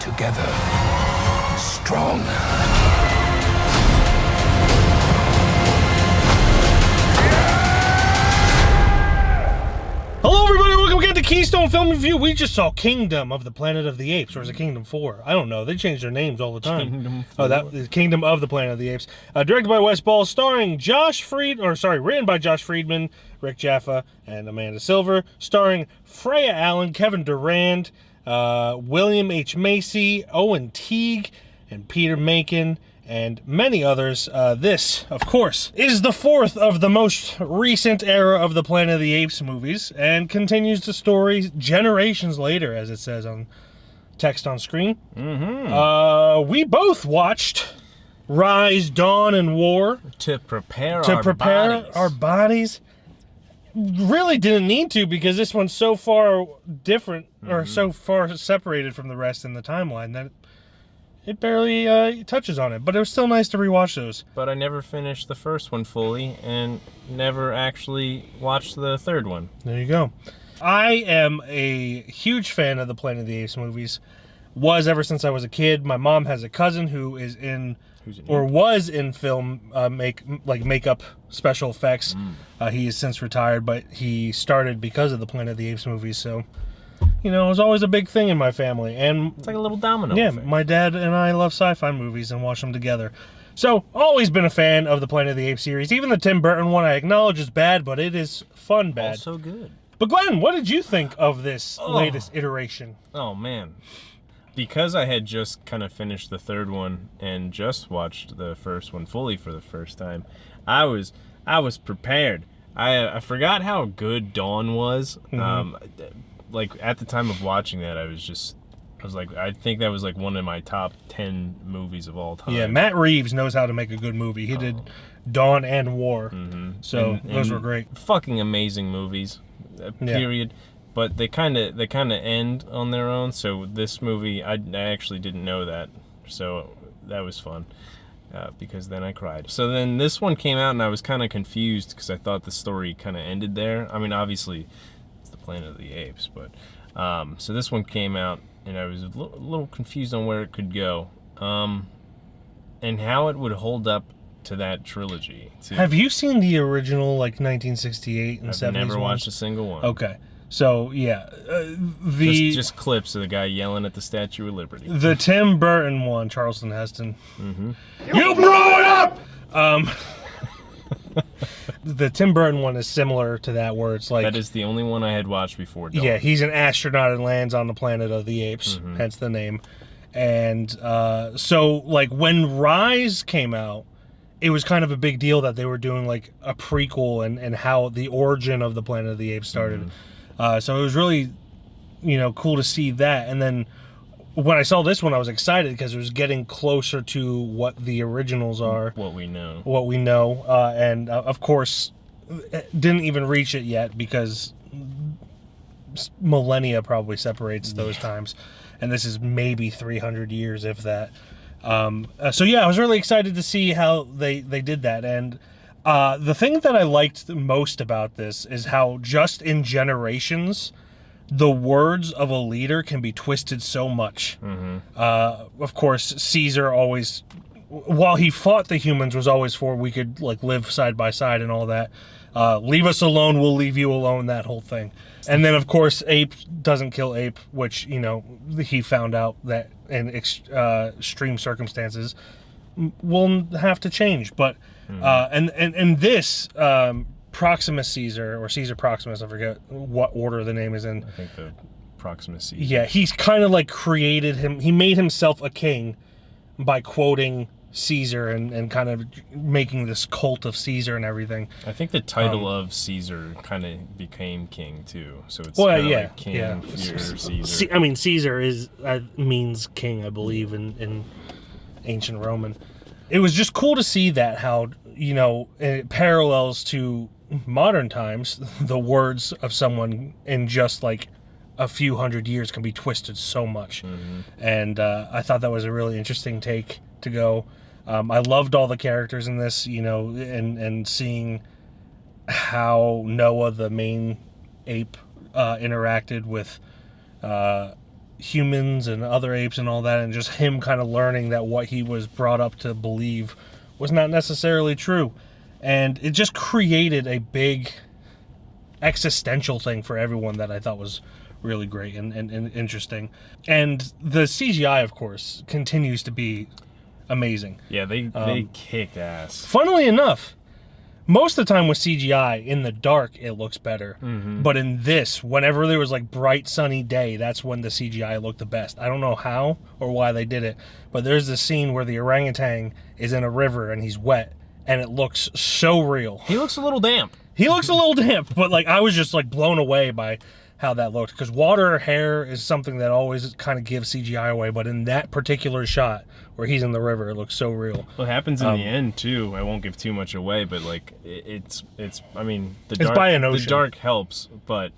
together, strong. Hello, everybody. Welcome again to Keystone Film Review. We just saw Kingdom of the Planet of the Apes, or is it Kingdom 4? I don't know. They change their names all the time. Kingdom 4. Oh, that is Kingdom of the Planet of the Apes. Directed by Wes Ball, starring written by Josh Friedman, Rick Jaffa, and Amanda Silver. Starring Freya Allen, Kevin Durand, William H. Macy, Owen Teague, and Peter Macon, and many others. This, of course, is the fourth of the most recent era of the Planet of the Apes movies, and continues the story generations later, as it says on text on screen. We both watched Rise, Dawn, and War To prepare our bodies. Really didn't need to, because this one's so far different, or so far separated from the rest in the timeline that it barely touches on it. But it was still nice to rewatch those. But I never finished the first one fully, and never actually watched the third one. There you go. I am a huge fan of the Planet of the Apes movies. Was ever since I was a kid. My mom has a cousin who is was in film makeup special effects. He has since retired, but he started because of the Planet of the Apes movies. So, you know, it was always a big thing in my family. And it's like a little domino yeah, effect. my dad and I love sci-fi movies and watch them together. So, always been a fan of the Planet of the Apes series. Even the Tim Burton one I acknowledge is bad, but it is fun bad. Also good. But Glenn, what did you think of this latest iteration? Oh, man. Because I had just kind of finished the third one and just watched the first one fully for the first time, I was prepared. I forgot how good Dawn was. Like, at the time of watching that, I think that was like one of my top 10 movies of all time. Yeah, Matt Reeves knows how to make a good movie. He did Dawn and War. So those were great. Fucking amazing movies. Period. Yeah. But they kind of end on their own. So this movie, I actually didn't know that. So that was fun. Because then I cried. So then this one came out and I was kind of confused because I thought the story kind of ended there. I mean, obviously it's the Planet of the Apes, but so this one came out and I was a little confused on where it could go, and how it would hold up to that trilogy. Have you seen the original, like 1968 and 70s? I've never watched a single one. Okay. So, yeah, just clips of the guy yelling at the Statue of Liberty. The Tim Burton one, Charleston Heston. You blew it up! The Tim Burton one is similar to that, where it's like... That is the only one I had watched before Dawn. Yeah, he's an astronaut and lands on the Planet of the Apes, hence the name. And so, like, when Rise came out, it was kind of a big deal that they were doing, like, a prequel and how the origin of the Planet of the Apes started. So it was really, cool to see that. And then when I saw this one, I was excited because it was getting closer to what the originals are. What we know. And of course, didn't even reach it yet because millennia probably separates those times. And this is maybe 300 years, if that. So yeah, I was really excited to see how they did that. And the thing that I liked most about this is how just in generations, the words of a leader can be twisted so much. Of course, Caesar always, while he fought the humans, was always for we could like live side by side and all that. Leave us alone, we'll leave you alone, that whole thing. And then, of course, Ape doesn't kill Ape, which, he found out that in extreme circumstances will have to change. But, and this, Proximus Caesar, or Caesar Proximus, I forget what order the name is in. I think the Proximus Caesar. Yeah, he's kind of like created him, he made himself a king by quoting Caesar and kind of making this cult of Caesar and everything. I think the title of Caesar kind of became king too, so it's like King Caesar. I mean, Caesar is means king, I believe, in ancient Roman. It was just cool to see that how it parallels to modern times. The words of someone in just like a few hundred years can be twisted so much, and I thought that was a really interesting take to go. I loved all the characters in this, and seeing how Noah, the main ape, interacted with humans and other apes and all that, and just him kind of learning that what he was brought up to believe was not necessarily true. And it just created a big existential thing for everyone that I thought was really great and interesting. And the CGI, of course, continues to be amazing. Yeah, they kicked ass. Funnily enough, most of the time with CGI, in the dark, it looks better. Mm-hmm. But in this, whenever there was like bright, sunny day, that's when the CGI looked the best. I don't know how or why they did it, but there's this scene where the orangutan is in a river and he's wet, and it looks so real. He looks a little damp. He looks a little damp, but like I was just like blown away by how that looked, because water hair is something that always kind of gives CGI away, but in that particular shot where he's in the river, it looks so real. Well, it happens in the end too. I won't give too much away, but like it's I mean the It's dark, by an ocean. The dark helps, but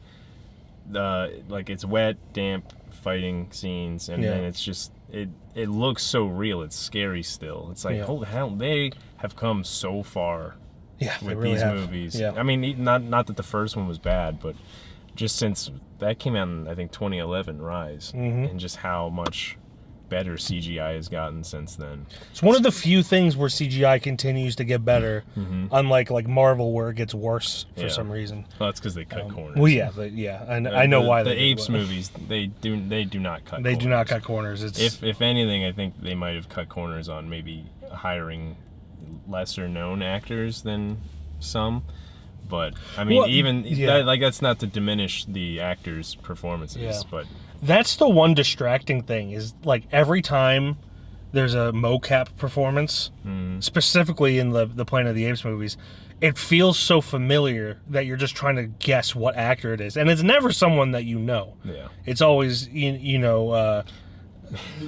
like it's wet, damp fighting scenes, and then it's just it looks so real. It's scary still. It's like holy hell, they have come so far. Yeah, with they really these have. movies. Yeah. I mean, not that the first one was bad, but just since that came out in, I think, 2011, Rise, and just how much better CGI has gotten since then. It's one of the few things where CGI continues to get better, unlike like Marvel, where it gets worse for some reason. Well, that's because they cut corners. Well, I know why the they Apes do, movies they do not cut. They corners. do not cut corners. It's If anything, I think they might have cut corners on maybe hiring lesser known actors than some. But I mean, that's not to diminish the actors' performances, but that's the one distracting thing is like every time there's a mocap performance, specifically in the Planet of the Apes movies, it feels so familiar that you're just trying to guess what actor it is, and it's never someone that you know. Yeah, it's always you know.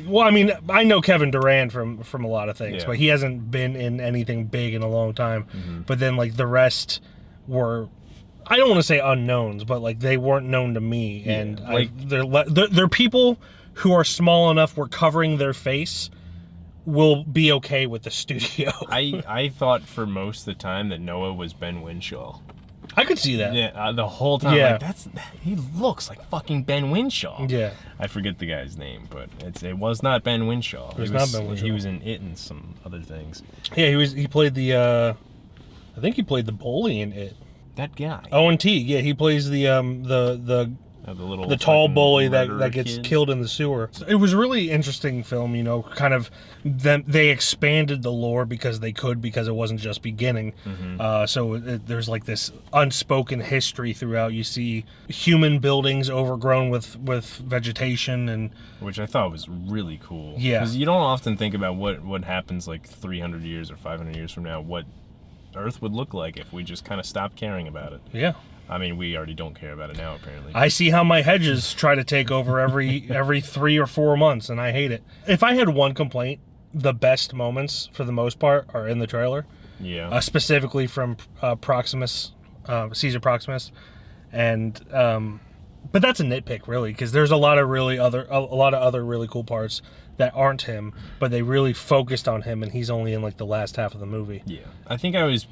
Well, I mean, I know Kevin Durant from a lot of things, but he hasn't been in anything big in a long time. But then like the rest were, I don't want to say unknowns, but like they weren't known to me, and like they're people who are small enough where covering their face will be okay with the studio. I thought for most of the time that Noah was Ben Whishaw. I could see that. Yeah, the whole time. Yeah. Like, he looks like fucking Ben Whishaw. Yeah. I forget the guy's name, but it was not Ben Whishaw. It was not Ben Whishaw. He was in It and some other things. Yeah, he played the I think he played the bully in It. That guy. Owen T. Yeah, he plays the tall bully that gets killed in the sewer. It was a really interesting film, you know, kind of they expanded the lore because they could, because it wasn't just beginning. So there's like this unspoken history throughout. You see human buildings overgrown with vegetation, and which I thought was really cool. Yeah. Because you don't often think about what happens like 300 years or 500 years from now, what Earth would look like if we just kind of stopped caring about it. Yeah. I mean, we already don't care about it now, apparently. I see how my hedges try to take over every 3 or 4 months, and I hate it. If I had one complaint, the best moments, for the most part, are in the trailer. Yeah. Specifically from Proximus, Caesar Proximus, and but that's a nitpick, really, because there's a lot of other really cool parts that aren't him, but they really focused on him, and he's only in like the last half of the movie. Yeah, I think I was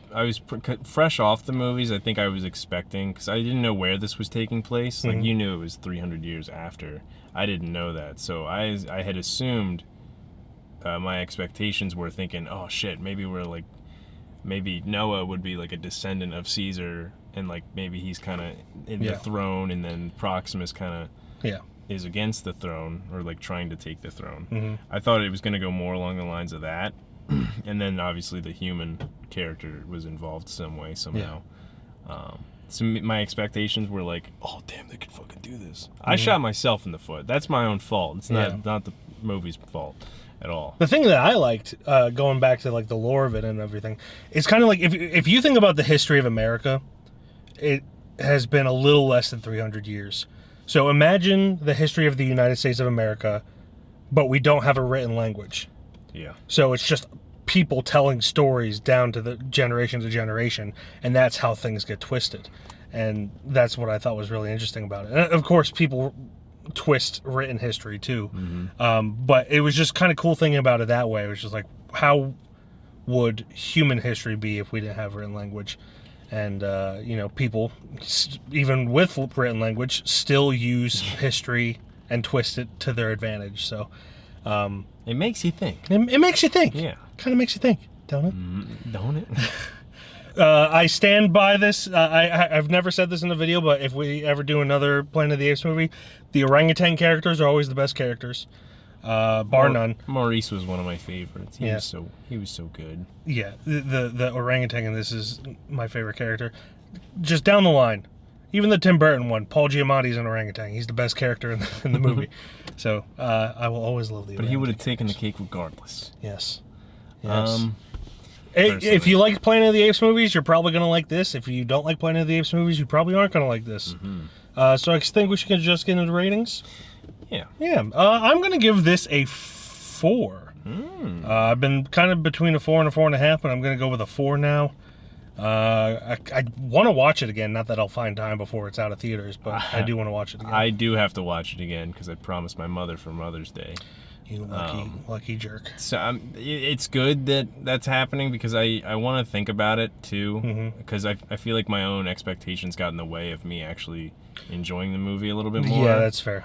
fresh off the movies. I think I was expecting, because I didn't know where this was taking place. Like you knew it was 300 years after. I didn't know that, so I had assumed. My expectations were thinking, oh shit, maybe Noah would be like a descendant of Caesar, and like maybe he's kind of in the throne, and then Proximus kind of is against the throne, or like trying to take the throne. I thought it was going to go more along the lines of that, and then obviously the human character was involved some way, somehow. So my expectations were like, oh damn, they could fucking do this. I shot myself in the foot. That's my own fault. It's not the movie's fault at all. The thing that I liked, going back to like the lore of it and everything, it's kind of like if you think about the history of America, it has been a little less than 300 years. So imagine the history of the United States of America, but we don't have a written language. Yeah. So it's just people telling stories down to the generation to generation, and that's how things get twisted. And that's what I thought was really interesting about it. And of course, people twist written history too. But it was just kind of cool thinking about it that way. It was just like, how would human history be if we didn't have written language? And you know, people, even with written language, still use history and twist it to their advantage. So it makes you think. it makes you think. Yeah. Kind of makes you think, don't it? Don't it? I stand by this. I've never said this in a video, but if we ever do another Planet of the Apes movie, the orangutan characters are always the best characters, bar none. Maurice was one of my favorites. He Yeah. was so good. Yeah, the orangutan in this is my favorite character. Just down the line, even the Tim Burton one, Paul Giamatti's an orangutan. He's the best character in the movie. So I will always love the. But he would have orangutan taken the characters. cake regardless. Yes. Yes. If Personally. you like Planet of the Apes movies, you're probably going to like this. If you don't like Planet of the Apes movies, you probably aren't going to like this. So I think we should just get into ratings. Yeah. Yeah. I'm going to give this a 4. I've been kind of between a 4 and a 4.5, but I'm going to go with a 4 now. I want to watch it again. Not that I'll find time before it's out of theaters, but I do want to watch it again. I do have to watch it again because I promised my mother for Mother's Day. You lucky jerk. So it's good that that's happening because I want to think about it too because I feel like my own expectations got in the way of me actually enjoying the movie a little bit more. Yeah, that's fair.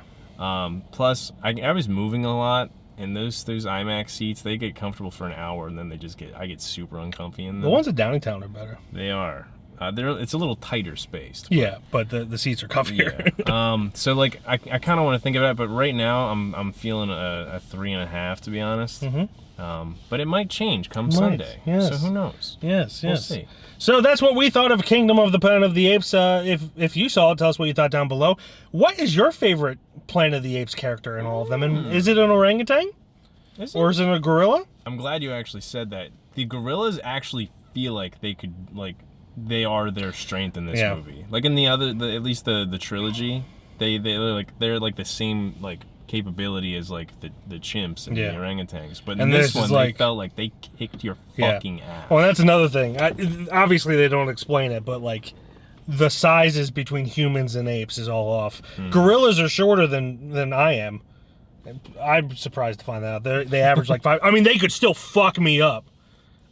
Plus, I was moving a lot, and those IMAX seats, they get comfortable for an hour, and then I get super uncomfy in them. The ones at Downingtown are better. They are. It's a little tighter spaced. Yeah, but the seats are comfier. Yeah. So like I kind of want to think about it, but right now I'm feeling a 3.5 to be honest. But it might change come Sunday. Yes. So who knows? Yes. We'll see. So that's what we thought of Kingdom of the Planet of the Apes. If you saw it, tell us what you thought down below. What is your favorite Planet of the Apes character in all of them? And is it an orangutan? Or is it a gorilla? I'm glad you actually said that. The gorillas actually feel like they are their strength in this movie. Like in at least the trilogy, they're like the same like capability as like the chimps and the orangutans. But in this one, they felt like they kicked your fucking ass. Well, that's another thing. Obviously, they don't explain it, but like the sizes between humans and apes is all off. Gorillas are shorter than I am. I'm surprised to find that out. They average like 5. I mean, they could still fuck me up,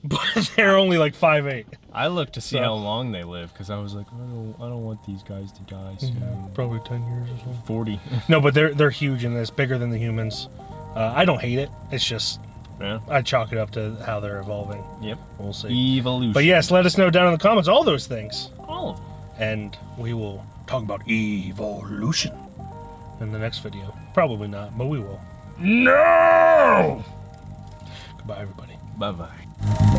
but they're only like 5'8". I looked to see how long they live because I was like, I don't want these guys to die soon. Probably 10 years or something. 40. No, but they're huge in this, bigger than the humans. I don't hate it. It's just I chalk it up to how they're evolving. Yep. We'll see. Evolution. But yes, let us know down in the comments all those things. All of them. And we will talk about evolution in the next video. Probably not, but we will. No! Goodbye, everybody. Bye-bye.